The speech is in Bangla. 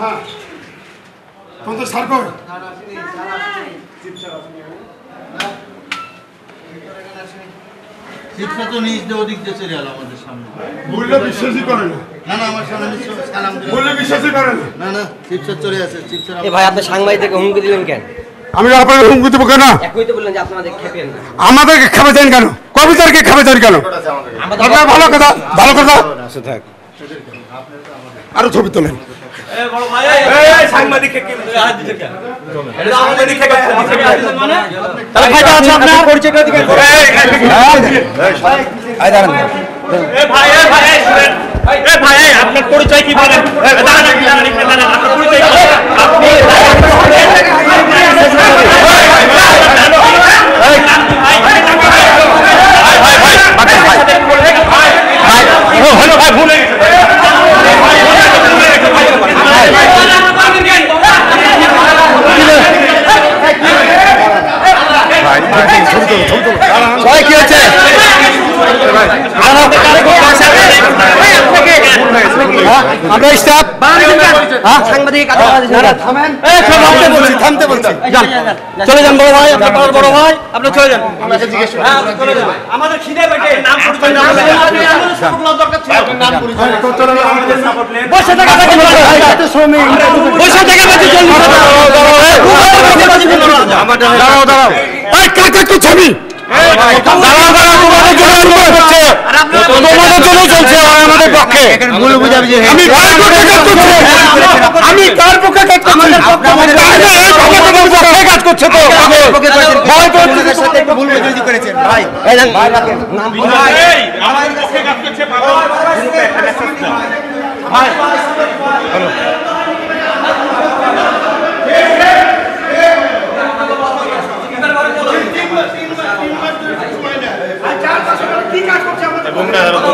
হ্যাঁ তোমাদের স্যার কই? শিক্ষা তো নিজ দিয়ে ওদিক দিয়ে চলে এলো আমাদের সামনে। বললে বিশ্বাসই করে না। না না আমার সামনে সালাম দিল। বললে বিশ্বাসই করে না। না না শিবসর চলে আসে শিবসর। এ ভাই আপনি সাংবাদিকদেরকে হুমকি দিলেন কেন? আমি আপনাকে হুমকি দেবো কেন? একই তো বললেন যে আপনাদের খেপেন না। আমাদেরকে খেপে দেন কেন? কবিতারকে খেপে দেন কেন? আপনার ভালো কথা ভালো কথা। আরো ছবি তোলেন। আপনার পরিচয় কি বলেন? কি হচ্ছে? আমরা স্টাফ সাংবাদিক থামতে বলছি। চলে যান বড় ভাই, আপনার বড় ভাই, আপনি চলে যান। আমাদের খিদে পেটে নাম বসে থাকা বসে থাকা ছবি আমাদের পক্ষে আমি কার পক্ষে কাজ করছে তো ভুল বুঝাবুঝি করেছেন ভাই। এবং